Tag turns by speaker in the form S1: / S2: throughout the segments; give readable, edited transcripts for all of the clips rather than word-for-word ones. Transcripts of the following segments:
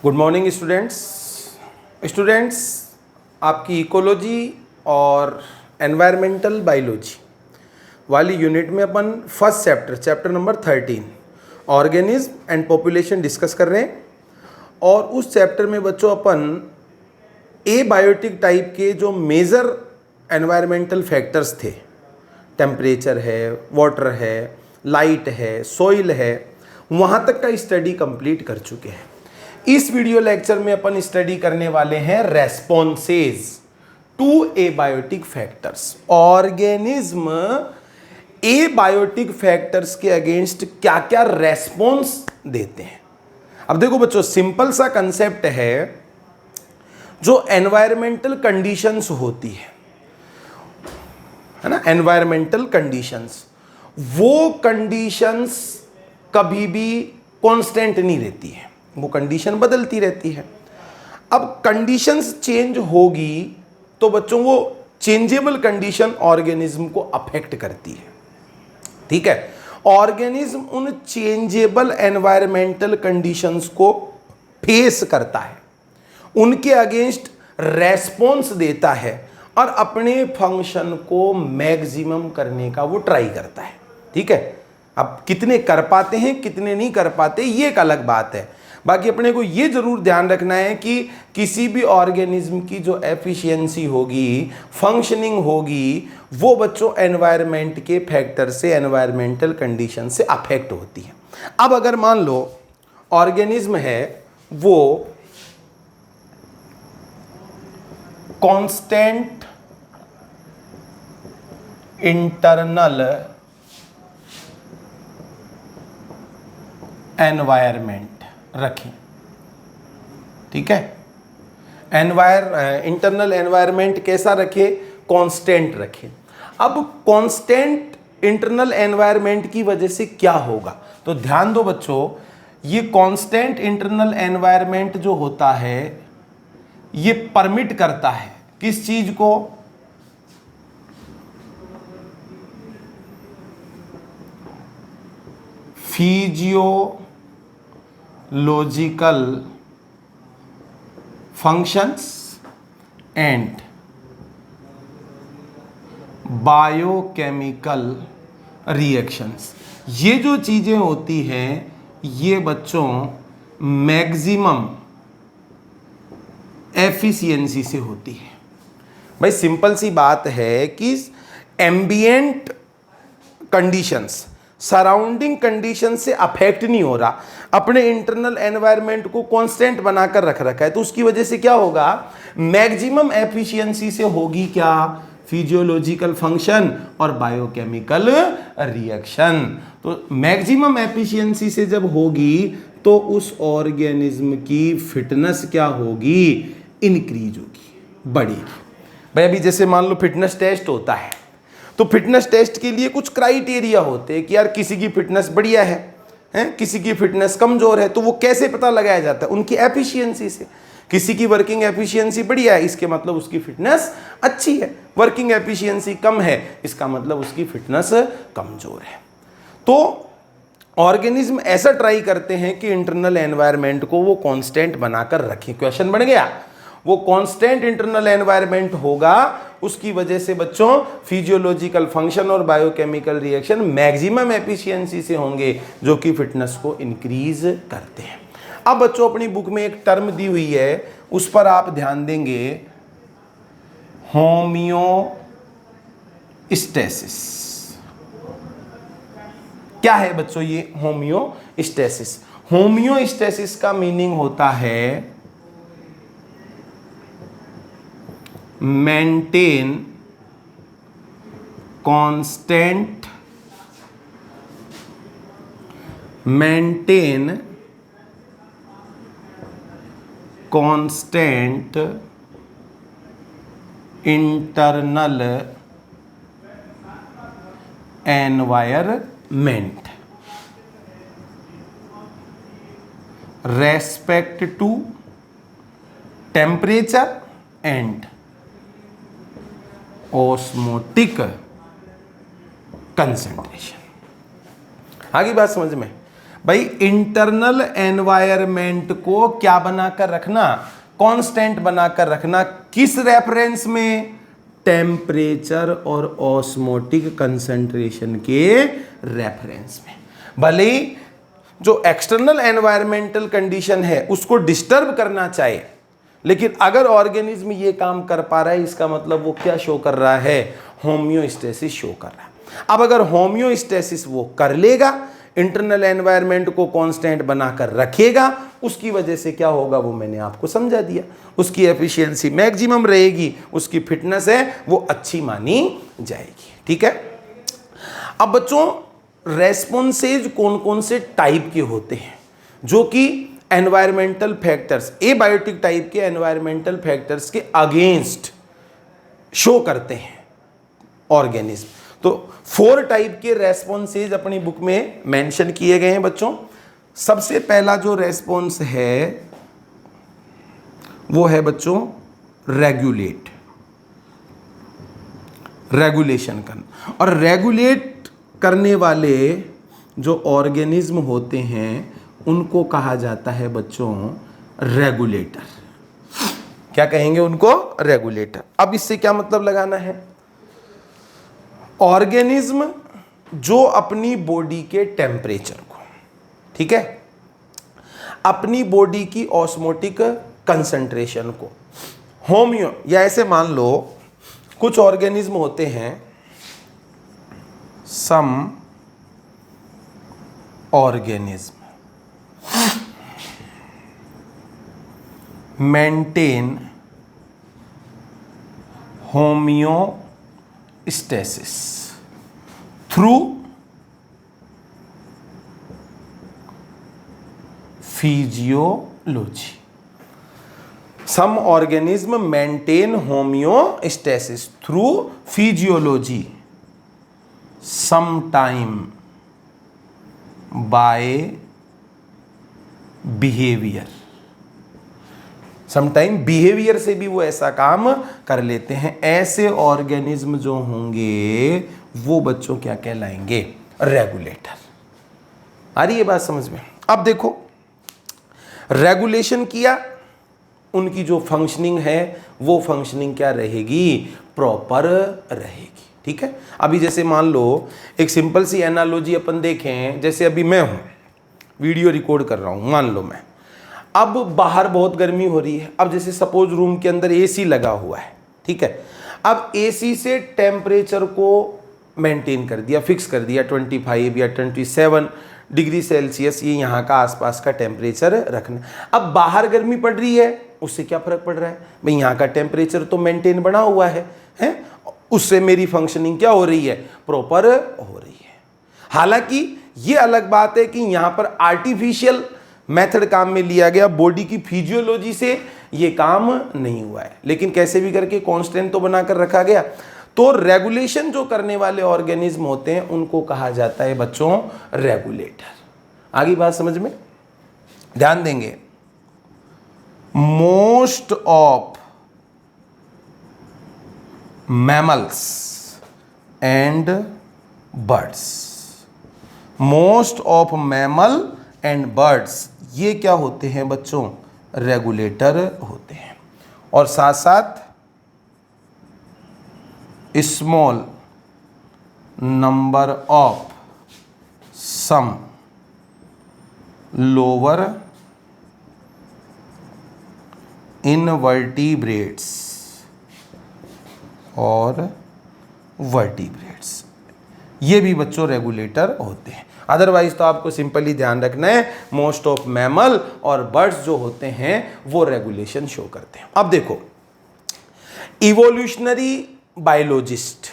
S1: Good morning students. आपकी ecology और environmental biology वाली यूनिट में अपन first chapter number 13 organism and population discuss कर रहे हैं। और उस चैप्टर में बच्चों अपन एबायोटिक टाइप के जो मेजर एनवायरमेंटल फैक्टर्स थे, टेम्परेचर है, वाटर है, लाइट है, सॉइल है, वहाँ तक का स्टडी कंप्लीट कर चुके हैं। इस वीडियो लेक्चर में अपन स्टडी करने वाले हैं responses to abiotic factors. Organism abiotic factors के अगेंस्ट क्या क्या रेस्पॉन्स देते हैं। अब देखो बच्चों, सिंपल सा कंसेप्ट है, जो एनवायरमेंटल कंडीशंस होती है ना, एनवायरमेंटल कंडीशंस, वो कंडीशंस कभी भी कांस्टेंट नहीं रहती है, वो कंडीशन बदलती रहती है। अब कंडीशंस चेंज होगी तो बच्चों वो चेंजेबल कंडीशन ऑर्गेनिज्म को अफेक्ट करती है। ठीक है, ऑर्गेनिज्म उन चेंजेबल एनवायरमेंटल कंडीशंस को फेस करता है, उनके अगेंस्ट रेस्पॉन्स देता है और अपने फंक्शन को मैक्सिमम करने का वो ट्राई करता है। ठीक है, अब कितने कर पाते हैं कितने नहीं कर पाते ये एक अलग बात है। बाकी अपने को ये जरूर ध्यान रखना है कि किसी भी ऑर्गेनिज्म की जो एफिशिएंसी होगी, फंक्शनिंग होगी, वो बच्चों एनवायरनमेंट के फैक्टर से, एनवायरमेंटल कंडीशन से अफेक्ट होती है। अब अगर मान लो ऑर्गेनिज्म है वो कांस्टेंट इंटरनल एनवायरमेंट रखें, ठीक है, इंटरनल एनवायरमेंट कैसा रखे, कांस्टेंट रखें। अब कांस्टेंट इंटरनल एनवायरमेंट की वजह से क्या होगा, तो ध्यान दो बच्चों, ये कांस्टेंट इंटरनल एनवायरमेंट जो होता है ये परमिट करता है किस चीज को, physiological functions and biochemical reactions. ये जो चीजें होती हैं ये बच्चों मैक्सिमम एफिशिएंसी से होती है। भाई सिंपल सी बात है कि एम्बिएंट कंडीशंस, सराउंडिंग कंडीशन से अफेक्ट नहीं हो रहा, अपने इंटरनल एनवायरनमेंट को कांस्टेंट बनाकर रख रखा है, तो उसकी वजह से क्या होगा, मैक्सिमम एफिशिएंसी से होगी क्या, फिजियोलॉजिकल फंक्शन और बायोकेमिकल रिएक्शन। तो मैक्सिमम एफिशिएंसी से जब होगी तो उस ऑर्गेनिज्म की फिटनेस क्या होगी, इंक्रीज होगी, बढ़ेगी। भाई अभी जैसे मान लो फिटनेस टेस्ट होता है, तो फिटनेस टेस्ट के लिए कुछ क्राइटेरिया होते हैं कि यार किसी की फिटनेस बढ़िया है, किसी की फिटनेस कमजोर है, तो वो कैसे पता लगाया जाता है, उनकी एफिशिएंसी से। किसी की वर्किंग एफिशिएंसी बढ़िया है, इसके मतलब उसकी फिटनेस अच्छी है, वर्किंग एफिशिएंसी कम है, इसका मतलब उसकी फिटनेस कमजोर है। तो ऑर्गेनिज्म ऐसा ट्राई करते हैं कि इंटरनल एनवायरनमेंट को वो कांस्टेंट बनाकर रखें। क्वेश्चन बन गया, वो कांस्टेंट इंटरनल एनवायरनमेंट होगा, उसकी वजह से बच्चों फिजियोलॉजिकल फंक्शन और बायोकेमिकल रिएक्शन मैक्सिमम एफिशिएंसी से होंगे, जो कि फिटनेस को इंक्रीज करते हैं। अब बच्चों अपनी बुक में एक टर्म दी हुई है, उस पर आप ध्यान देंगे, होमियोस्टेसिस। क्या है बच्चों ये होमियोस्टेसिस? होमियोस्टेसिस का मीनिंग होता है maintain constant, maintain constant internal environment respect to temperature and osmotic concentration. आगे बात समझ में, भाई इंटरनल एनवायरमेंट को क्या बनाकर रखना, कांस्टेंट बनाकर रखना, किस रेफरेंस में, टेम्परेचर और ऑस्मोटिक कंसंट्रेशन के रेफरेंस में। भले ही जो एक्सटर्नल एनवायरमेंटल कंडीशन है उसको डिस्टर्ब करना चाहे, लेकिन अगर ऑर्गेनिज्म ये काम कर पा रहा है, इसका मतलब वो क्या शो कर रहा है, होम्योस्टेसिस शो कर रहा है। अब अगर होम्योस्टेसिस वो कर लेगा, इंटरनल एनवायरनमेंट को कांस्टेंट बनाकर रखेगा, उसकी वजह से क्या होगा वो मैंने आपको समझा दिया, उसकी एफिशिएंसी मैक्सिमम रहेगी, उसकी फिटनेस है वो अच्छी मानी जाएगी। ठीक है। अब बच्चों रेस्पॉन्सेज कौन कौन से टाइप के होते हैं जो कि एनवायरमेंटल फैक्टर्स, एबायोटिक टाइप के एनवायरमेंटल फैक्टर्स के अगेंस्ट शो करते हैं ऑर्गेनिज्म। तो 4 टाइप के रेस्पॉन्सेज अपनी बुक में मेंशन किए गए हैं बच्चों। सबसे पहला जो रेस्पॉन्स है वो है बच्चों रेगुलेट, रेगुलेशन करना। और रेगुलेट करने वाले जो ऑर्गेनिज्म होते हैं उनको कहा जाता है बच्चों रेगुलेटर। क्या कहेंगे उनको, रेगुलेटर। अब इससे क्या मतलब लगाना है, ऑर्गेनिज्म जो अपनी बॉडी के टेम्परेचर को, ठीक है, अपनी बॉडी की ऑस्मोटिक कंसंट्रेशन को, होम्यो, या ऐसे मान लो कुछ ऑर्गेनिज्म होते हैं, some organism maintain homeostasis through physiology. Some organism maintain homeostasis through physiology, sometime by behaviour. Sometime behaviour से भी वो ऐसा काम कर लेते हैं। ऐसे ऑर्गेनिज्म जो होंगे वो बच्चों क्या कहलाएंगे, रेगुलेटर। आ रही है बात समझ में। अब देखो रेगुलेशन किया, उनकी जो फंक्शनिंग है वो फंक्शनिंग क्या रहेगी, प्रॉपर रहेगी। ठीक है। अभी जैसे मान लो एक सिंपल सी एनालॉजी अपन देखें, जैसे अभी मैं हूं वीडियो रिकॉर्ड कर रहा हूं, मान लो मैं, अब बाहर बहुत गर्मी हो रही है। अब जैसे सपोज रूम के अंदर एसी लगा हुआ है, ठीक है, अब एसी से टेम्परेचर को मेंटेन कर दिया, फिक्स कर दिया 25 या 27 डिग्री सेल्सियस, ये यहाँ का आसपास का टेम्परेचर रखना। अब बाहर गर्मी पड़ रही है, उससे क्या फर्क पड़ रहा है भाई, यहाँ का टेम्परेचर तो मेंटेन बना हुआ है, उससे मेरी फंक्शनिंग क्या हो रही है, प्रॉपर हो रही है। हालांकि ये अलग बात है कि यहाँ पर आर्टिफिशियल मेथड काम में लिया गया, बॉडी की फिजियोलॉजी से ये काम नहीं हुआ है, लेकिन कैसे भी करके कांस्टेंट तो बनाकर रखा गया। तो रेगुलेशन जो करने वाले ऑर्गेनिज्म होते हैं उनको कहा जाता है बच्चों रेगुलेटर। आगे बात समझ में, ध्यान देंगे। Most of mammals and birds, most of mammal and birds, ये क्या होते हैं बच्चों, रेगुलेटर होते हैं। और साथ साथ small number of some lower invertebrates और वर्टिब्रेट्स, ये भी बच्चों रेगुलेटर होते हैं। अदरवाइज तो आपको सिंपली ध्यान रखना है, मोस्ट ऑफ मैमल और बर्ड्स जो होते हैं वो रेगुलेशन शो करते हैं। अब देखो इवोल्यूशनरी बायोलॉजिस्ट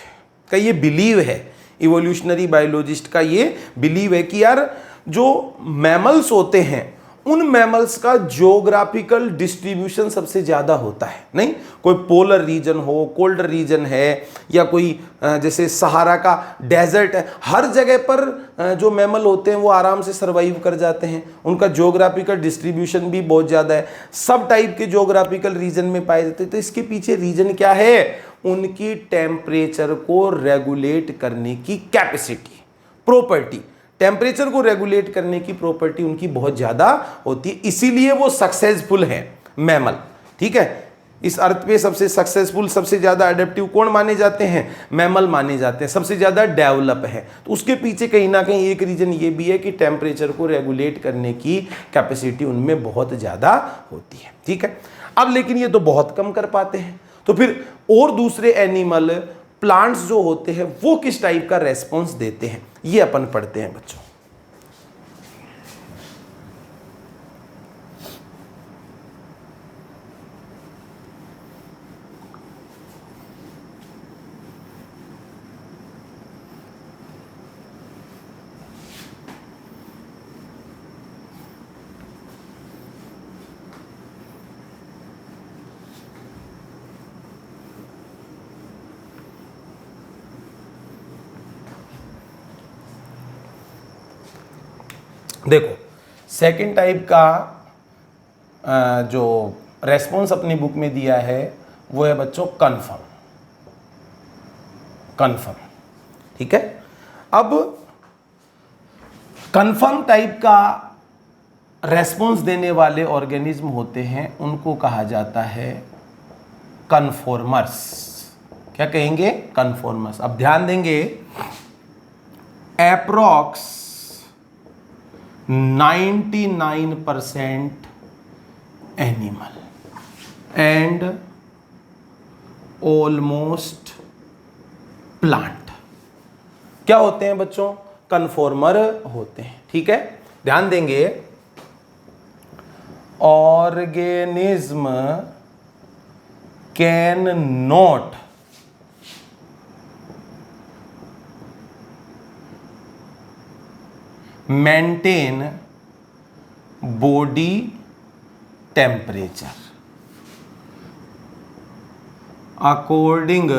S1: का ये बिलीव है, इवोल्यूशनरी बायोलॉजिस्ट का ये बिलीव है कि यार जो मैमल्स होते हैं उन मैमल्स का ज्योग्राफिकल डिस्ट्रीब्यूशन सबसे ज़्यादा होता है। नहीं, कोई पोलर रीजन हो, कोल्डर रीजन है, या कोई जैसे सहारा का डेजर्ट है, हर जगह पर जो मैमल होते हैं वो आराम से सर्वाइव कर जाते हैं। उनका ज्योग्राफिकल डिस्ट्रीब्यूशन भी बहुत ज़्यादा है, सब टाइप के ज्योग्राफिकल रीजन में पाए जाते हैं। तो इसके पीछे रीजन क्या है, उनकी टेम्परेचर को रेगुलेट करने की कैपेसिटी, प्रॉपर्टी। टेम्परेचर को रेगुलेट करने की प्रॉपर्टी उनकी बहुत ज़्यादा होती है, इसीलिए वो सक्सेसफुल है मैमल। ठीक है, इस अर्थ पे सबसे सक्सेसफुल, सबसे ज़्यादा एडेप्टिव कौन माने जाते हैं? मैमल माने जाते हैं, सबसे ज़्यादा डेवलप है। तो उसके पीछे कहीं ना कहीं एक रीज़न ये भी है कि टेम्परेचर को रेगुलेट करने की कैपेसिटी उनमें बहुत ज़्यादा होती है। ठीक है, अब लेकिन ये तो बहुत कम कर पाते हैं, तो फिर और दूसरे एनिमल, प्लांट्स जो होते हैं वो किस टाइप का रेस्पॉन्स देते हैं, ये अपन पढ़ते हैं बच्चों। देखो, सेकंड टाइप का जो रेस्पॉन्स अपनी बुक में दिया है वो है बच्चों कन्फर्म। कन्फर्म, ठीक है। अब कन्फर्म टाइप का रेस्पॉन्स देने वाले ऑर्गेनिज्म होते हैं, उनको कहा जाता है कन्फॉर्मर्स। क्या कहेंगे? कन्फॉर्मर्स। अब ध्यान देंगे, approx 99% animal and almost plant क्या होते हैं बच्चों? कन्फॉर्मर होते हैं। ठीक है, ध्यान देंगे, organism can not maintain body temperature according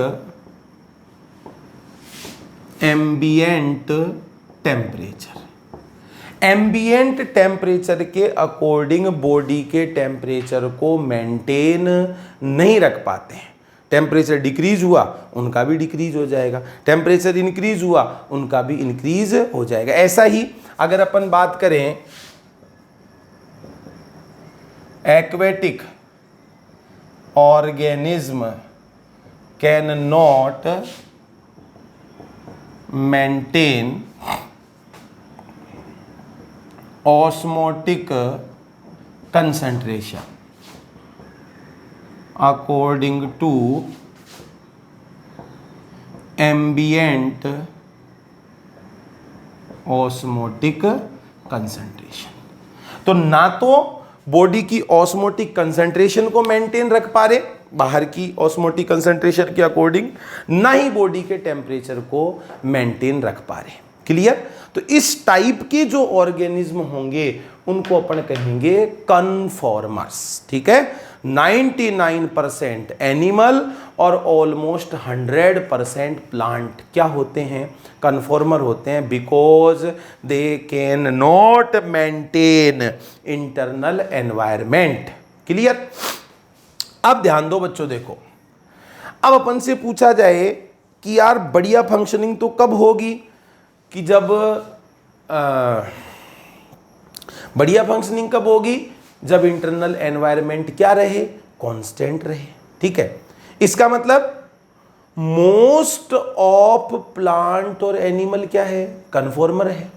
S1: ambient temperature। Ambient temperature के अकॉर्डिंग बॉडी के टेम्परेचर को मेंटेन नहीं रख पाते हैं। टेम्परेचर डिक्रीज हुआ उनका भी डिक्रीज हो जाएगा, टेम्परेचर इंक्रीज हुआ उनका भी इंक्रीज हो जाएगा। ऐसा ही अगर अपन बात करें aquatic organism can not maintain osmotic concentration according to ambient osmotic concentration. तो ना तो बॉडी की ऑस्मोटिक कंसंट्रेशन को मेंटेन रख पा रहे बाहर की ऑस्मोटिक कंसंट्रेशन के अकॉर्डिंग, ना ही बॉडी के टेम्परेचर को मेंटेन रख पा रहे। क्लियर? तो इस टाइप के जो ऑर्गेनिज्म होंगे उनको अपन कहेंगे कन्फॉर्मर्स। ठीक है, 99% एनिमल और ऑलमोस्ट 100% प्लांट क्या होते हैं? कन्फॉर्मर होते हैं, because they can not maintain internal environment. Clear? अब ध्यान दो बच्चों, देखो, अब अपन से पूछा जाए कि यार बढ़िया फंक्शनिंग तो कब होगी? कि जब बढ़िया फंक्शनिंग कब होगी? जब इंटरनल एनवायरनमेंट क्या रहे? कांस्टेंट रहे। ठीक है, इसका मतलब मोस्ट ऑफ प्लांट और एनिमल क्या है? कन्फॉर्मर है।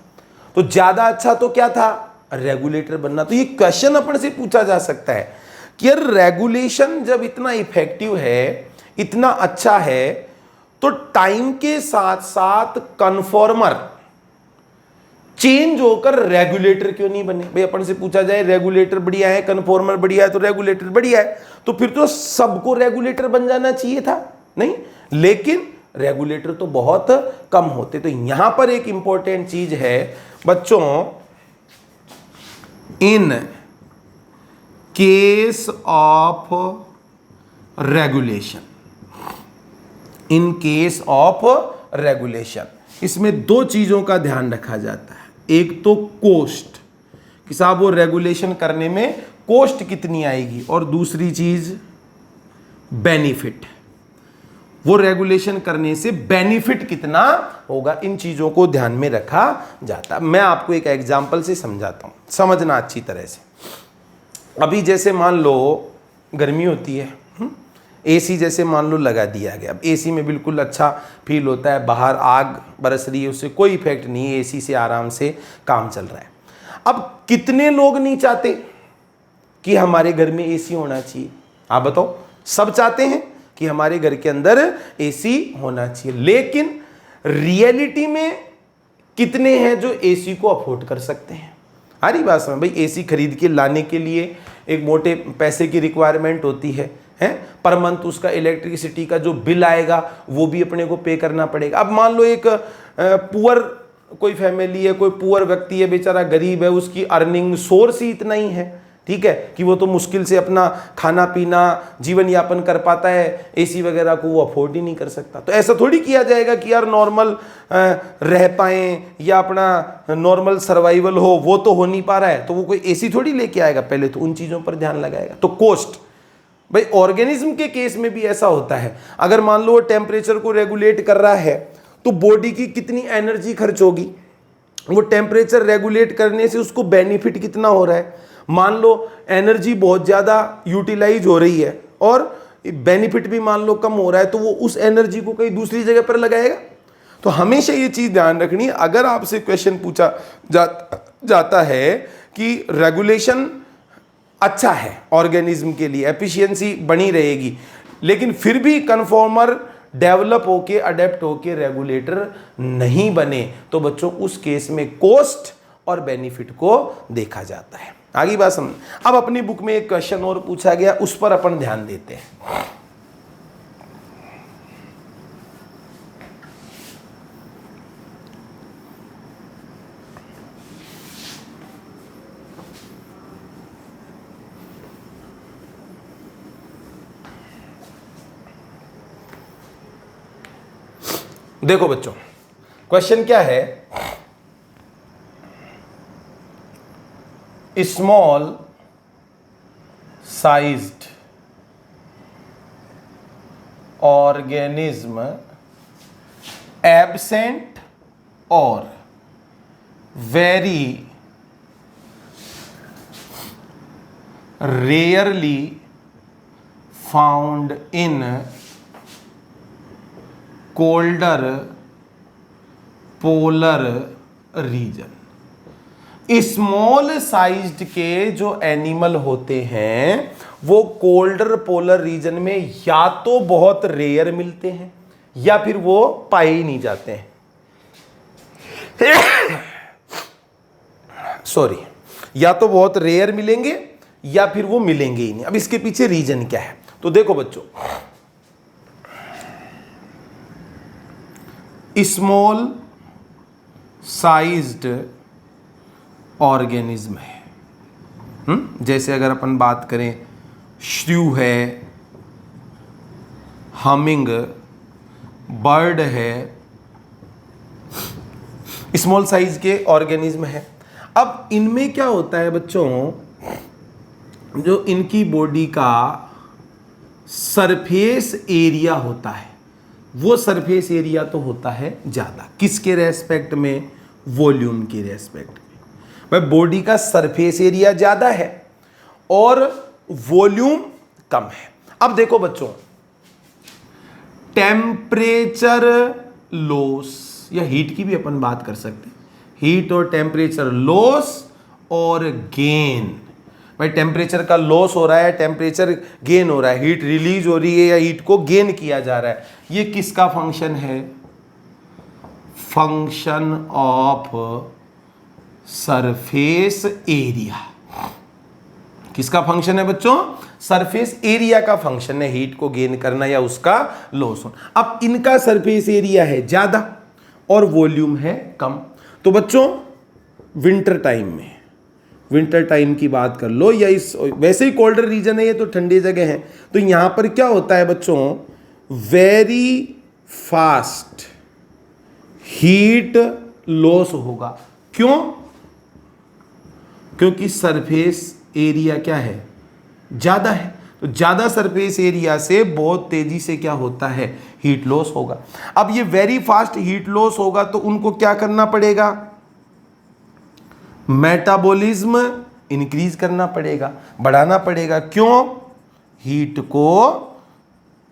S1: तो ज्यादा अच्छा तो क्या था? रेगुलेटर बनना। तो ये क्वेश्चन अपन से पूछा जा सकता है कि यार रेगुलेशन जब इतना इफेक्टिव है, इतना अच्छा है, तो टाइम के साथ साथ कन्फॉर्मर चेंज होकर रेगुलेटर क्यों नहीं बने? भाई अपन से पूछा जाए रेगुलेटर बढ़िया है, कन्फॉर्मर बढ़िया है, तो रेगुलेटर बढ़िया है, तो फिर तो सबको रेगुलेटर बन जाना चाहिए था, नहीं? लेकिन रेगुलेटर तो बहुत कम होते। तो यहां पर एक इंपॉर्टेंट चीज है बच्चों, in case of regulation, in case of regulation, इसमें दो चीजों का ध्यान रखा जाता है। एक तो कोस्ट, कि साहब वो रेगुलेशन करने में कोस्ट कितनी आएगी, और दूसरी चीज बेनिफिट, वो रेगुलेशन करने से बेनिफिट कितना होगा, इन चीजों को ध्यान में रखा जाता। मैं आपको एक एग्जांपल से समझाता हूं, समझना अच्छी तरह से। अभी जैसे मान लो गर्मी होती है, एसी जैसे मान लो लगा दिया गया। अब एसी में बिल्कुल अच्छा फील होता है, बाहर आग बरस रही है, उससे कोई इफेक्ट नहीं है, एसी से आराम से काम चल रहा है। अब कितने लोग नहीं चाहते कि हमारे घर में एसी होना चाहिए? आप बताओ। सब चाहते हैं कि हमारे घर के अंदर एसी होना चाहिए, लेकिन रियलिटी में कितने हैं जो एसी को अफोर्ड कर सकते हैं? हरी बात समझ भाई, एसी खरीद के लाने के लिए एक मोटे पैसे की रिक्वायरमेंट होती है पर मंथ उसका इलेक्ट्रिसिटी का जो बिल आएगा वो भी अपने को पे करना पड़ेगा। अब मान लो एक पुअर कोई फैमिली है, कोई पुअर व्यक्ति है, बेचारा गरीब है, उसकी अर्निंग सोर्स ही इतना ही है, ठीक है, कि वो तो मुश्किल से अपना खाना पीना जीवन यापन कर पाता है, एसी वगैरह को वो अफोर्ड ही नहीं कर सकता। तो ऐसा थोड़ी किया जाएगा कि यार नॉर्मल रह पाएं या अपना नॉर्मल सर्वाइवल हो, वो तो हो नहीं पा रहा है तो वो कोई एसी थोड़ी लेके आएगा। पहले तो उन चीज़ों पर ध्यान लगाएगा। तो कॉस्ट भाई, ऑर्गेनिज्म के केस में भी ऐसा होता है। अगर मान लो वो टेम्परेचर को रेगुलेट कर रहा है तो बॉडी की कितनी एनर्जी खर्च होगी, वो टेम्परेचर रेगुलेट करने से उसको बेनिफिट कितना हो रहा है। मान लो एनर्जी बहुत ज़्यादा यूटिलाइज हो रही है और बेनिफिट भी मान लो कम हो रहा है, तो वो उस एनर्जी को कहीं दूसरी जगह पर लगाएगा। तो हमेशा ये चीज़ ध्यान रखनी है। अगर आपसे क्वेश्चन पूछा जाता है कि रेगुलेशन अच्छा है ऑर्गेनिज्म के लिए, एफिशिएंसी बनी रहेगी, लेकिन फिर भी कन्फॉर्मर डेवलप होके अडेप्ट होके रेगुलेटर नहीं बने, तो बच्चों उस केस में कॉस्ट और बेनिफिट को देखा जाता है। आगे बात समझ। अब अपनी बुक में एक क्वेश्चन और पूछा गया, उस पर अपन ध्यान देते हैं। देखो बच्चों, क्वेश्चन क्या है, स्मॉल साइज्ड ऑर्गेनिज्म एब्सेंट और very rarely found in colder polar region. Small sized के जो एनिमल होते हैं वो कोल्डर पोलर रीजन में या तो बहुत रेयर मिलते हैं या फिर वो पाए ही नहीं जाते हैं। सॉरी, या तो बहुत रेयर मिलेंगे या फिर वो मिलेंगे ही नहीं। अब इसके पीछे रीजन क्या है, तो देखो बच्चों, स्मॉल साइज्ड ऑर्गेनिज्म है। जैसे अगर अपन बात करें, श्रू है, हमिंग बर्ड है, स्मॉल साइज के ऑर्गेनिज्म है। अब इनमें क्या होता है बच्चों, जो इनकी बॉडी का सरफेस एरिया होता है वो सरफेस एरिया तो होता है ज़्यादा। किसके रेस्पेक्ट में? वॉल्यूम के रेस्पेक्ट में। भाई बॉडी का सरफेस एरिया ज़्यादा है और वॉल्यूम कम है। अब देखो बच्चों, टेम्परेचर लॉस या हीट की भी अपन बात कर सकते हैं, हीट और टेम्परेचर लॉस और गेन। भाई टेम्परेचर का लॉस हो रहा है, टेम्परेचर गेन हो रहा है, हीट रिलीज हो रही है या हीट को गेन किया जा रहा है, ये किसका फंक्शन है? Function of surface area. किसका फंक्शन है बच्चों? सरफेस एरिया का फंक्शन है हीट को गेन करना या उसका लॉस होना। अब इनका सरफेस एरिया है ज्यादा और वॉल्यूम है कम। तो बच्चों विंटर टाइम में, विंटर टाइम की बात कर लो या इस वैसे ही कोल्डर रीजन है, ये तो ठंडी जगह है, तो यहां पर क्या होता है बच्चों, वेरी फास्ट हीट लॉस होगा। क्यों? क्योंकि सरफेस एरिया क्या है? ज्यादा है। तो ज़्यादा सरफेस एरिया से बहुत तेजी से क्या होता है, हीट लॉस होगा। अब ये वेरी फास्ट हीट लॉस होगा तो उनको क्या करना पड़ेगा, मेटाबॉलिज्म इंक्रीज करना पड़ेगा, बढ़ाना पड़ेगा। क्यों, हीट को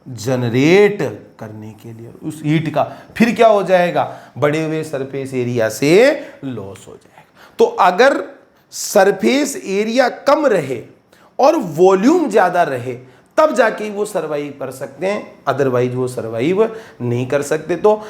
S1: जनरेट करने के लिए। उस हीट का फिर क्या हो जाएगा, बढ़े हुए सरफेस एरिया से लॉस हो जाएगा। तो अगर सरफेस एरिया कम रहे और वॉल्यूम ज्यादा रहे तब जाके वो सरवाइव कर सकते हैं, अदरवाइज वो सरवाइव नहीं कर सकते। तो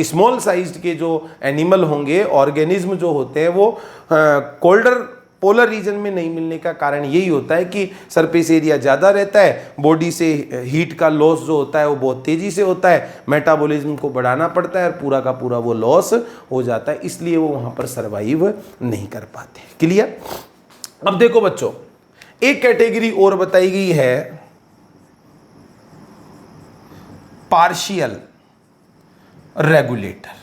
S1: स्मॉल साइज्ड के जो एनिमल होंगे, ऑर्गेनिज्म जो होते हैं, वो कोल्डर पोलर रीजन में नहीं मिलने का कारण यही होता है कि सरफेस एरिया ज़्यादा रहता है, बॉडी से हीट का लॉस जो होता है वो बहुत तेज़ी से होता है, मेटाबॉलिज्म को बढ़ाना पड़ता है और पूरा का पूरा वो लॉस हो जाता है, इसलिए वो वहाँ पर सरवाइव नहीं कर पाते। क्लियर। अब देखो बच्चों, एक कैटेगरी और बताई गई है, पार्शियल रेगुलेटर।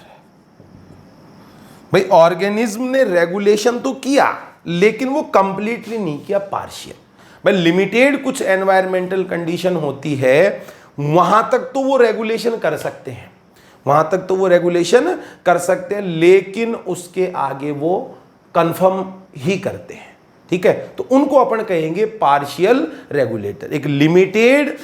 S1: भाई ऑर्गेनिज्म ने रेगुलेशन तो किया लेकिन वो कंप्लीटली नहीं किया, पार्शियल। भाई लिमिटेड कुछ एनवायरमेंटल कंडीशन होती है, वहां तक तो वो रेगुलेशन कर सकते हैं, वहां तक तो वो रेगुलेशन कर सकते हैं, लेकिन उसके आगे वो कंफर्म ही करते हैं। ठीक है, तो उनको अपन कहेंगे पार्शियल रेगुलेटर। एक लिमिटेड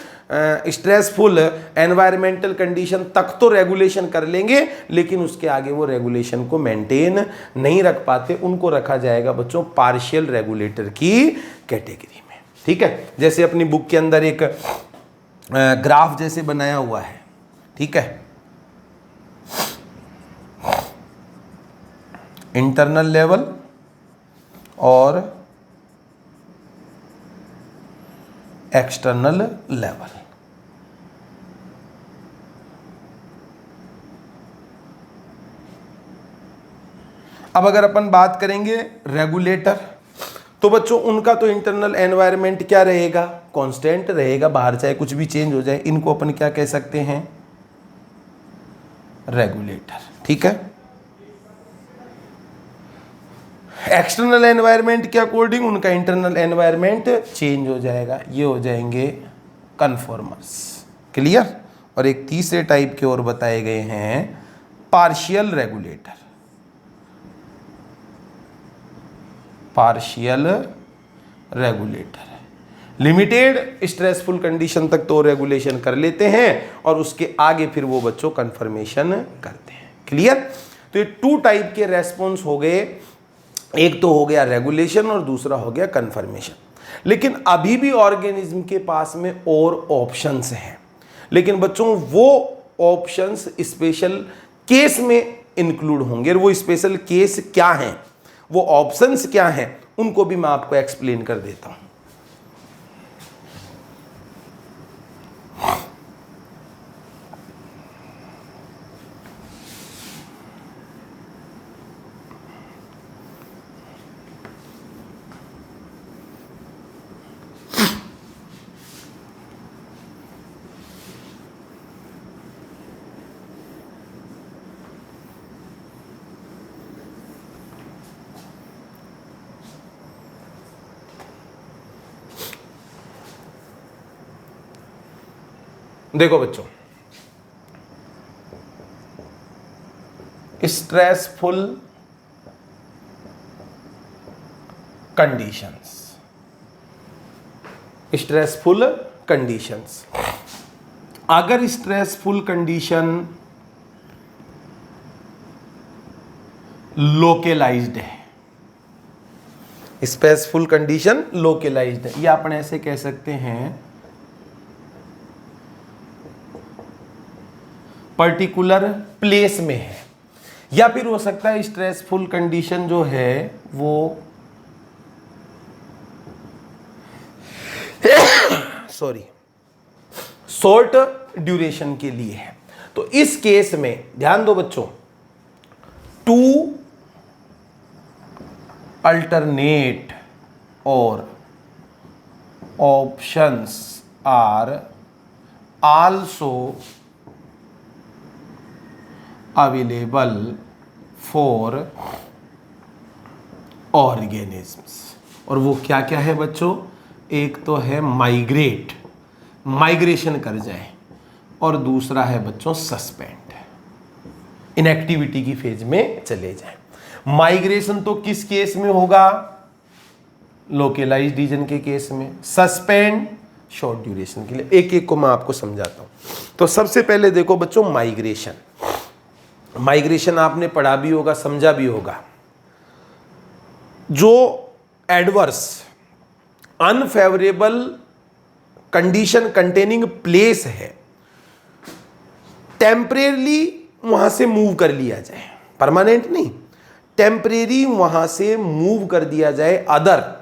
S1: स्ट्रेसफुल एनवायरमेंटल कंडीशन तक तो रेगुलेशन कर लेंगे, लेकिन उसके आगे वो रेगुलेशन को मेंटेन नहीं रख पाते, उनको रखा जाएगा बच्चों पार्शियल रेगुलेटर की कैटेगरी में। ठीक है, जैसे अपनी बुक के अंदर एक ग्राफ जैसे बनाया हुआ है। ठीक है, इंटरनल लेवल और एक्सटर्नल लेवल। अब अगर अपन बात करेंगे रेगुलेटर, तो बच्चों उनका तो इंटरनल एनवायरनमेंट क्या रहेगा, कांस्टेंट रहेगा, बाहर चाहे कुछ भी चेंज हो जाए, इनको अपन क्या कह सकते हैं, रेगुलेटर। ठीक है, एक्सटर्नल एनवायरनमेंट के अकॉर्डिंग उनका इंटरनल एनवायरनमेंट चेंज हो जाएगा, ये हो जाएंगे कन्फॉर्मर्स। क्लियर। और एक तीसरे टाइप के और बताए गए हैं, partial regulator. Partial regulator limited stressful condition तक तो रेगुलेशन कर लेते हैं और उसके आगे फिर वो बच्चों कन्फर्मेशन करते हैं। क्लियर। तो ये टू टाइप के रेस्पॉन्स हो गए, एक तो हो गया रेगुलेशन और दूसरा हो गया कन्फर्मेशन। लेकिन अभी भी ऑर्गेनिज्म के पास में और ऑप्शंस हैं, लेकिन बच्चों वो ऑप्शंस स्पेशल केस में इंक्लूड होंगे, और वो स्पेशल केस क्या हैं, वो ऑप्शंस क्या हैं, उनको भी मैं आपको एक्सप्लेन कर देता हूं। देखो बच्चों, स्ट्रेसफुल कंडीशंस, स्ट्रेसफुल कंडीशंस, अगर स्ट्रेसफुल कंडीशन लोकेलाइज्ड है, स्ट्रेसफुल कंडीशन लोकेलाइज्ड है, या अपन ऐसे कह सकते हैं पर्टिकुलर प्लेस में है, या फिर हो सकता है स्ट्रेसफुल कंडीशन जो है वो शॉर्ट ड्यूरेशन के लिए है। तो इस केस में ध्यान दो बच्चों, टू अल्टरनेट और options are also available for organisms. और वो क्या क्या है बच्चों, एक तो है माइग्रेट, माइग्रेशन कर जाए, और दूसरा है बच्चों सस्पेंड, इनएक्टिविटी की फेज में चले जाए। माइग्रेशन तो किस केस में होगा? लोकलाइज्ड रीजन के केस में। सस्पेंड शॉर्ट ड्यूरेशन के लिए। एक एक को मैं आपको समझाता हूं। तो सबसे पहले देखो बच्चों माइग्रेशन। माइग्रेशन आपने पढ़ा भी होगा, समझा भी होगा। जो adverse unfavourable condition containing place है, टेम्परेरी वहां से मूव कर लिया जाए, परमानेंट नहीं, टेम्परेरी वहां से मूव कर दिया जाए अदर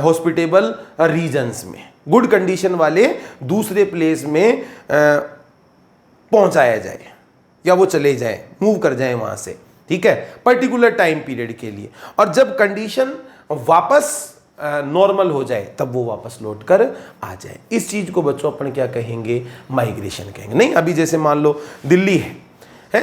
S1: हॉस्पिटेबल रीजन्स में, गुड कंडीशन वाले दूसरे प्लेस में पहुंचाया जाए, या वो चले जाए, मूव कर जाए वहां से, ठीक है, पर्टिकुलर टाइम पीरियड के लिए। और जब कंडीशन वापस नॉर्मल हो जाए तब वो वापस लौट कर आ जाए। इस चीज को बच्चों अपन क्या कहेंगे? माइग्रेशन कहेंगे। नहीं, अभी जैसे मान लो दिल्ली है,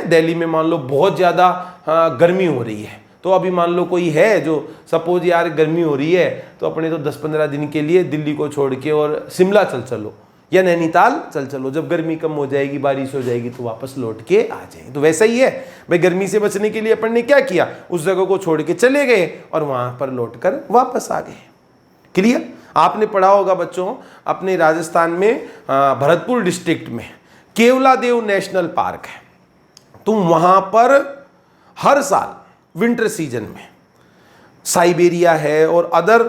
S1: दिल्ली में मान लो बहुत ज़्यादा गर्मी हो रही है, तो अभी मान लो कोई है जो सपोज यार गर्मी हो रही है तो अपने तो 10-15 दिन के लिए दिल्ली को छोड़ के और शिमला चल चलो या नैनीताल चल चलो, जब गर्मी कम हो जाएगी, बारिश हो जाएगी तो वापस लौट के आ जाएंगे। तो वैसा ही है भाई, गर्मी से बचने के लिए अपन ने क्या किया? उस जगह को छोड़ के चले गए और वहां पर लौट कर वापस आ गए। क्लियर? आपने पढ़ा होगा बच्चों अपने राजस्थान में भरतपुर डिस्ट्रिक्ट में केवलादेव नेशनल पार्क है, तो वहां पर हर साल विंटर सीजन में साइबेरिया है और अदर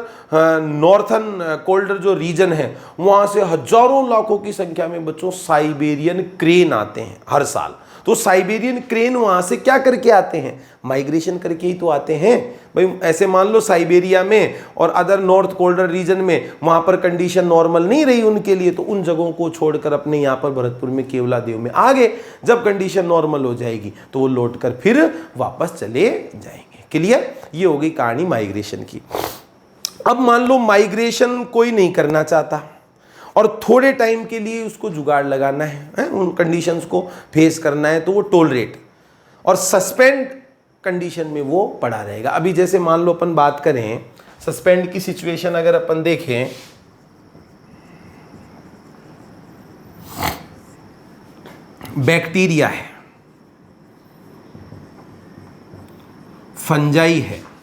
S1: नॉर्थन कोल्डर जो रीजन है वहां से हजारों लाखों की संख्या में बच्चों साइबेरियन क्रेन आते हैं हर साल। तो साइबेरियन क्रेन वहां से क्या करके आते हैं? माइग्रेशन करके ही तो आते हैं भाई। ऐसे मान लो साइबेरिया में और अदर नॉर्थ कोल्डर रीजन में वहां पर कंडीशन नॉर्मल नहीं रही उनके लिए, तो उन जगहों को छोड़कर अपने यहाँ पर भरतपुर में केवलादेव में आ गए। जब कंडीशन नॉर्मल हो जाएगी तो वो लौट कर फिर वापस चले जाएंगे। क्लियर? ये हो गई कहानी माइग्रेशन की। अब मान लो माइग्रेशन कोई नहीं करना चाहता और थोड़े टाइम के लिए उसको जुगाड़ लगाना है, उन कंडीशंस को फेस करना है, तो वो टोलरेट और सस्पेंड कंडीशन में वो पड़ा रहेगा। अभी जैसे मान लो अपन बात करें सस्पेंड की सिचुएशन, अगर अपन देखें बैक्टीरिया है, फंजाई है,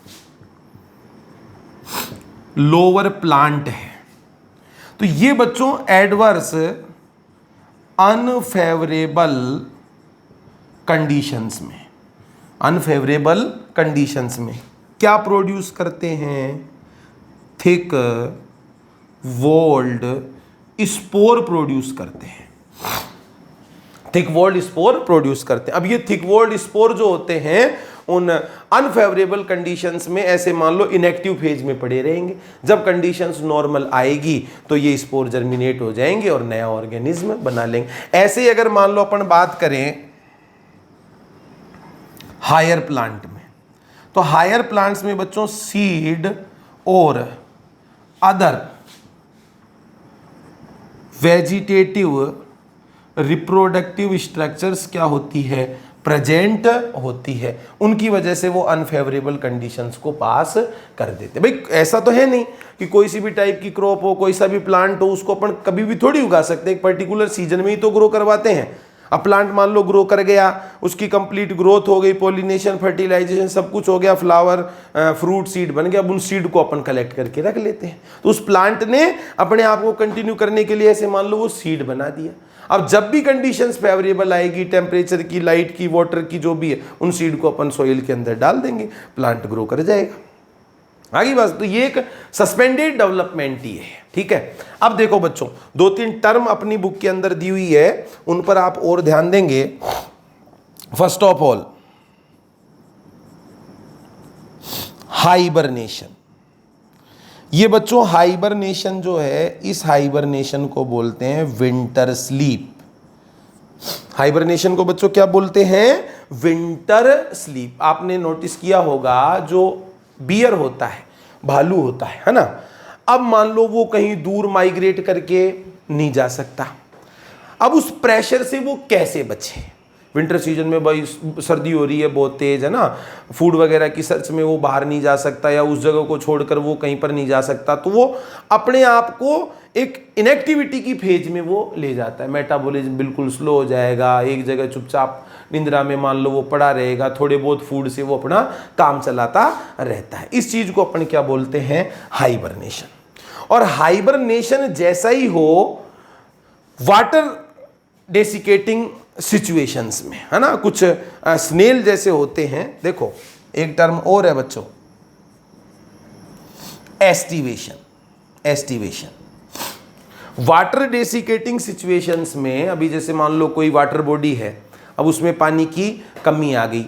S1: लोअर प्लांट है, तो ये बच्चों एडवर्स अनफेवरेबल कंडीशंस में, अनफेवरेबल कंडीशंस में क्या प्रोड्यूस करते हैं? थिक वॉल्ड स्पोर प्रोड्यूस करते हैं। थिक वॉल्ड स्पोर प्रोड्यूस करते हैं। अब ये थिक वॉल्ड स्पोर जो होते हैं उन अनफेवरेबल कंडीशंस में ऐसे मान लो इनएक्टिव फेज में पड़े रहेंगे। जब कंडीशंस नॉर्मल आएगी तो ये स्पोर जर्मिनेट हो जाएंगे और नया ऑर्गेनिज्म बना लेंगे। ऐसे ही अगर मान लो अपन बात करें हायर प्लांट में, तो हायर प्लांट्स में बच्चों सीड और अदर वेजिटेटिव रिप्रोडक्टिव स्ट्रक्चर्स क्या होती है? प्रेजेंट होती है। उनकी वजह से वो अनफेवरेबल कंडीशंस को पास कर देते। भाई ऐसा तो है नहीं कि कोई सी भी टाइप की क्रॉप हो, कोई सा भी प्लांट हो, उसको अपन कभी भी थोड़ी उगा सकते हैं। एक पर्टिकुलर सीजन में ही तो ग्रो करवाते हैं। अब प्लांट मान लो ग्रो कर गया, उसकी कंप्लीट ग्रोथ हो गई, पॉलिनेशन, फर्टिलाइजेशन सब कुछ हो गया, फ्लावर फ्रूट सीड बन गया। अब उन सीड को अपन कलेक्ट करके रख लेते हैं। तो उस प्लांट ने अपने आप को कंटिन्यू करने के लिए ऐसे मान लो वो सीड बना दिया। अब जब भी कंडीशंस फेवरेबल आएगी, टेम्परेचर की, लाइट की, वाटर की, जो भी है, उन सीड को अपन सोइल के अंदर डाल देंगे, प्लांट ग्रो कर जाएगा। आगे बस, तो ये एक सस्पेंडेड डेवलपमेंट ही है। ठीक है, अब देखो बच्चों 2-3 टर्म अपनी बुक के अंदर दी हुई है, उन पर आप और ध्यान देंगे। First of all hibernation. ये बच्चों हाइबरनेशन जो है, इस हाइबरनेशन को बोलते हैं विंटर स्लीप। हाइबरनेशन को बच्चों क्या बोलते हैं? Winter sleep. आपने नोटिस किया होगा जो बियर होता है, भालू होता है ना, अब मान लो वो कहीं दूर माइग्रेट करके नहीं जा सकता। अब उस प्रेशर से वो कैसे बचे? विंटर सीजन में भाई सर्दी हो रही है बहुत तेज है ना, फूड वगैरह की सर्च में वो बाहर नहीं जा सकता या उस जगह को छोड़कर वो कहीं पर नहीं जा सकता, तो वो अपने आप को एक इनएक्टिविटी की फेज में वो ले जाता है। मेटाबॉलिज्म बिल्कुल स्लो हो जाएगा, एक जगह चुपचाप निंद्रा में मान लो वो पड़ा रहेगा, थोड़े बहुत फूड से वो अपना काम चलाता रहता है। इस चीज को अपन क्या बोलते हैं, हाइबरनेशन। और हाइबरनेशन जैसा ही हो वाटर डेसिकेटिंग सिचुएशंस में, है ना, कुछ स्नेल जैसे होते हैं। देखो एक टर्म और है बच्चों, एस्टिवेशन। एस्टिवेशन वाटर डेसिकेटिंग सिचुएशंस में, अभी जैसे मान लो कोई वाटर बॉडी है, अब उसमें पानी की कमी आ गई,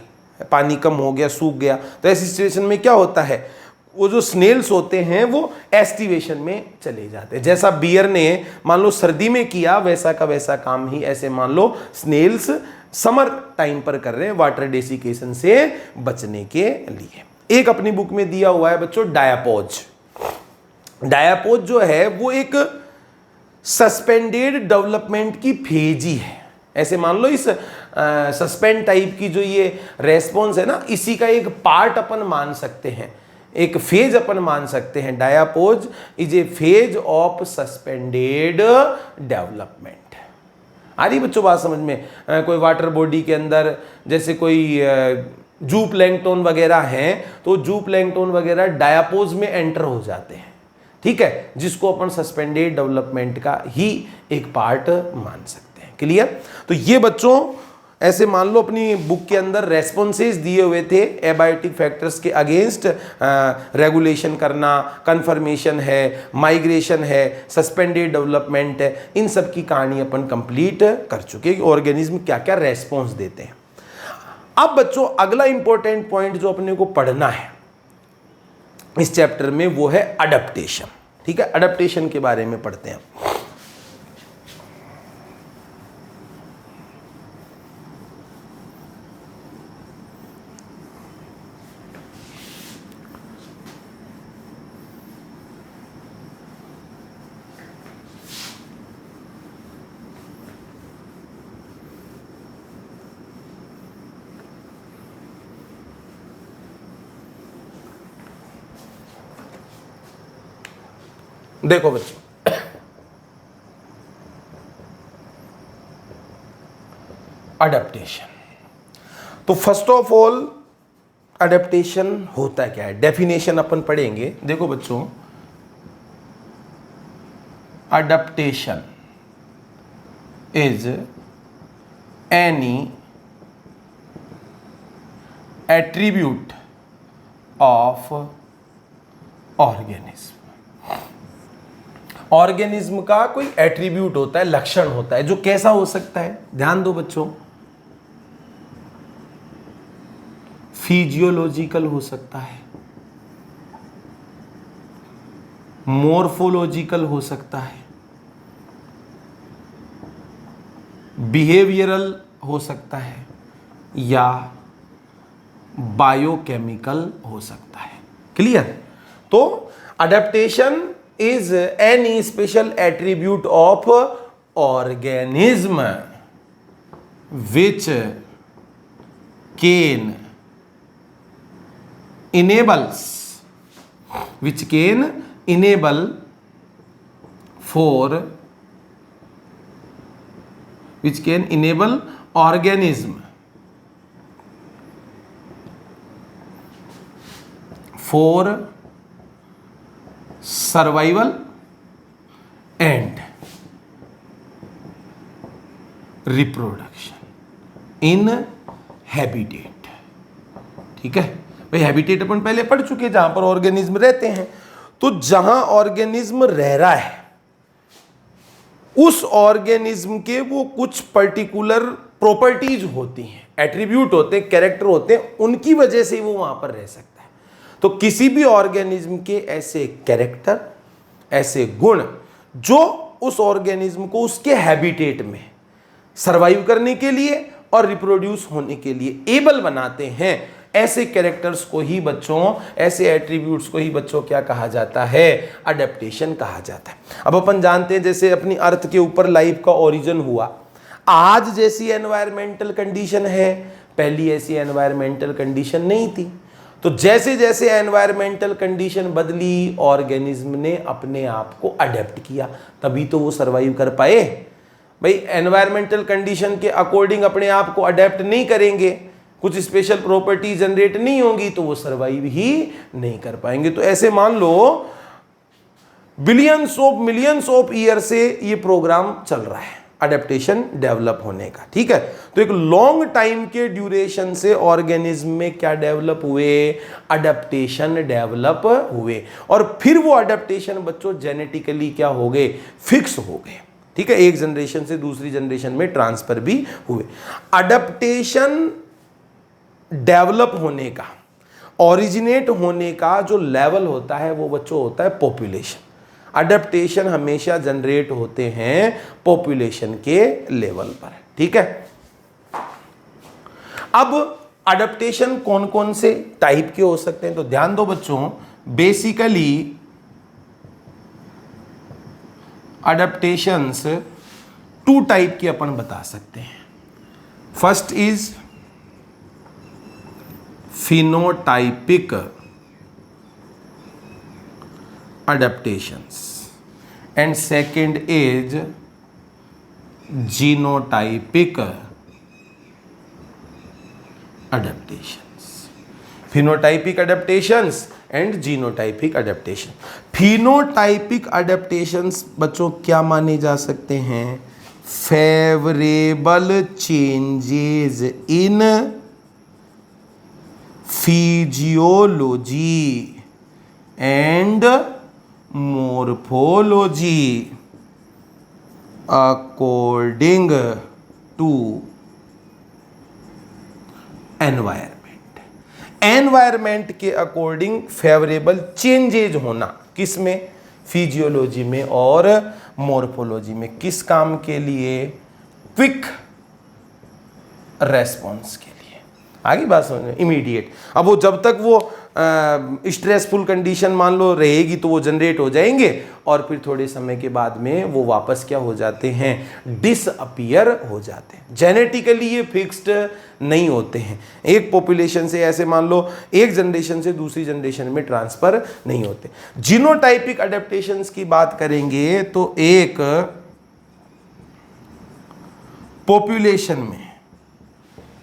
S1: पानी कम हो गया, सूख गया, तो ऐसी सिचुएशन में क्या होता है, वो जो स्नेल्स होते हैं वो एस्टिवेशन में चले जाते हैं। जैसा बियर ने मान लो सर्दी में किया, वैसा का वैसा काम ही ऐसे मान लो स्नेल्स समर टाइम पर कर रहे हैं वाटर डेसिकेशन से बचने के लिए। एक अपनी बुक में दिया हुआ है बच्चों डायापोज। डायापोज जो है वो एक सस्पेंडेड डेवलपमेंट की फेज ही है। ऐसे मान लो इस सस्पेंड टाइप की जो ये रेस्पॉन्स है ना, इसी का एक पार्ट अपन मान सकते हैं, एक फेज अपन मान सकते हैं। Diapause is a phase of suspended development. आ रही बच्चों बात समझ में? कोई वाटर बॉडी के अंदर जैसे कोई जू प्लैंकटन वगैरह हैं, तो जू प्लैंकटन वगैरह डायापोज में एंटर हो जाते हैं, ठीक है, जिसको अपन सस्पेंडेड डेवलपमेंट का ही एक पार्ट मान सकते हैं। क्लियर? तो ये बच्चों ऐसे मान लो अपनी बुक के अंदर रेस्पॉन्सेज दिए हुए थे एबायोटिक फैक्टर्स के अगेंस्ट, रेगुलेशन करना, कन्फर्मेशन है, माइग्रेशन है, सस्पेंडेड डेवलपमेंट है, इन सब की कहानी अपन कंप्लीट कर चुके हैं, ऑर्गेनिज्म क्या क्या रेस्पॉन्स देते हैं। अब बच्चों अगला इंपॉर्टेंट पॉइंट जो अपने को पढ़ना है इस चैप्टर में वो है अडप्टेशन। ठीक है, अडप्टेशन के बारे में पढ़ते हैं। देखो बच्चों, अडेप्टेशन, तो फर्स्ट ऑफ ऑल अडेप्टेशन होता क्या है, डेफिनेशन अपन पढ़ेंगे। देखो बच्चों, adaptation is any attribute of organism. Organism का कोई एट्रीब्यूट होता है, लक्षण होता है, जो कैसा हो सकता है, ध्यान दो बच्चों, फिजियोलॉजिकल हो सकता है, मॉर्फोलॉजिकल हो सकता है, बिहेवियरल हो सकता है, या बायोकेमिकल हो सकता है। क्लियर? तो adaptation is any special attribute of organism which can enable organism for survival and reproduction in habitat. ठीक है भाई, हैबिटेट अपन पहले पढ़ चुके हैं, जहां पर ऑर्गेनिज्म रहते हैं। तो जहां ऑर्गेनिज्म रह रहा है उस ऑर्गेनिज्म के वो कुछ पर्टिकुलर प्रॉपर्टीज होती हैं, एट्रीब्यूट होते हैं, कैरेक्टर होते हैं, उनकी वजह से वो वहां पर रह सकता है। तो किसी भी ऑर्गेनिज्म के ऐसे कैरेक्टर, ऐसे गुण जो उस ऑर्गेनिज्म को उसके हैबिटेट में सरवाइव करने के लिए और रिप्रोड्यूस होने के लिए एबल बनाते हैं, ऐसे कैरेक्टर्स को ही बच्चों, ऐसे एट्रीब्यूट्स को ही बच्चों क्या कहा जाता है, अडेप्टेशन कहा जाता है। अब अपन जानते हैं जैसे अपनी अर्थ के ऊपर लाइफ का ओरिजिन हुआ, आज जैसी एनवायरमेंटल कंडीशन है, पहली ऐसी एनवायरमेंटल कंडीशन नहीं थी। तो जैसे जैसे एनवायरमेंटल कंडीशन बदली, ऑर्गेनिज्म ने अपने आप को अडेप्ट किया, तभी तो वो सरवाइव कर पाए। भाई एनवायरमेंटल कंडीशन के अकॉर्डिंग अपने आप को अडेप्ट नहीं करेंगे, कुछ स्पेशल प्रॉपर्टी जनरेट नहीं होंगी, तो वो सरवाइव ही नहीं कर पाएंगे। तो ऐसे मान लो मिलियंस ऑफ ईयर से ये प्रोग्राम चल रहा है अडेप्टेशन डेवलप होने का, ठीक है। तो एक लॉन्ग टाइम के ड्यूरेशन से ऑर्गेनिज्म में क्या डेवलप हुए, अडेप्टेशन डेवलप हुए, और फिर वो अडेप्टेशन बच्चों जेनेटिकली क्या हो गए, फिक्स हो गए, ठीक है। एक जनरेशन से दूसरी जनरेशन में ट्रांसफर भी हुए। अडेप्टेशन डेवलप होने का, ओरिजिनेट होने का जो लेवल होता है वो बच्चों होता है पॉपुलेशन। अडेप्टेशन हमेशा जनरेट होते हैं पॉपुलेशन के लेवल पर, ठीक है। अब अडेप्टेशन कौन कौन से टाइप के हो सकते हैं, तो ध्यान दो बच्चों, बेसिकली अडेप्टेशंस 2 टाइप के अपन बता सकते हैं। First is phenotypic adaptations and second is genotypic adaptations. Phenotypic adaptations and genotypic adaptation. Phenotypic adaptations बच्चों क्या माने जा सकते हैं, favorable changes in physiology and morphology according to environment के अकॉर्डिंग फेवरेबल चेंजेज होना, किस में, फिजियोलॉजी में और मॉर्फोलॉजी में, किस काम के लिए, क्विक रेस्पॉन्स के लिए। आगे बात समझ, इमीडिएट। अब वो जब तक वो स्ट्रेसफुल कंडीशन मान लो रहेगी तो वो जनरेट हो जाएंगे, और फिर थोड़े समय के बाद में वो वापस क्या हो जाते हैं, डिसअपियर हो जाते हैं। जेनेटिकली ये फिक्स्ड नहीं होते हैं, एक पॉपुलेशन से ऐसे मान लो एक जनरेशन से दूसरी जनरेशन में ट्रांसफर नहीं होते। जीनोटाइपिक अडेप्टेशंस की बात करेंगे तो एक पॉपुलेशन में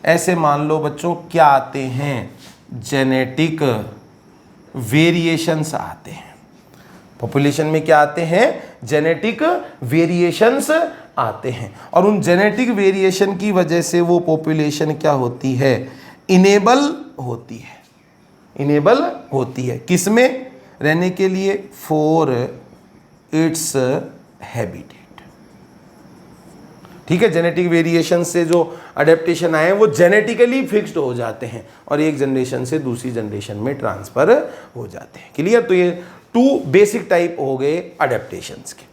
S1: ऐसे मान लो बच्चों क्या आते हैं, जेनेटिक वेरिएशंस आते हैं। पॉपुलेशन में क्या आते हैं, जेनेटिक वेरिएशंस आते हैं, और उन जेनेटिक वेरिएशन की वजह से वो पॉपुलेशन क्या होती है, इनेबल होती है किसमें रहने के लिए, फॉर इट्स हैबिटेट, ठीक है। जेनेटिक वेरिएशन से जो अडेप्टेशन आए हैं वो जेनेटिकली फिक्स्ड हो जाते हैं और एक जनरेशन से दूसरी जनरेशन में ट्रांसफर हो जाते हैं। क्लियर। तो ये 2 बेसिक टाइप हो गए अडेप्टेशंस के।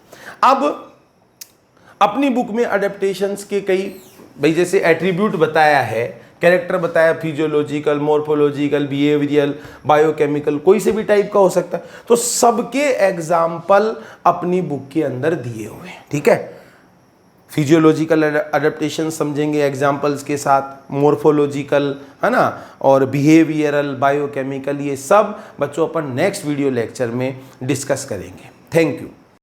S1: अब अपनी बुक में अडेप्टेशंस के कई, भाई जैसे एट्रीब्यूट बताया है, कैरेक्टर बताया, फिजियोलॉजिकल, मॉर्फोलॉजिकल, बिहेवियरल, बायोकेमिकल, कोई से भी टाइप का हो सकता है। तो सबके एग्जाम्पल अपनी बुक के अंदर दिए हुए हैं, ठीक है। फिजियोलॉजिकल अडेप्टेशन समझेंगे एग्जाम्पल्स के साथ, मॉर्फोलॉजिकल, है ना, और बिहेवियरल, बायोकेमिकल, ये सब बच्चों अपन नेक्स्ट वीडियो लेक्चर में डिस्कस करेंगे। Thank you.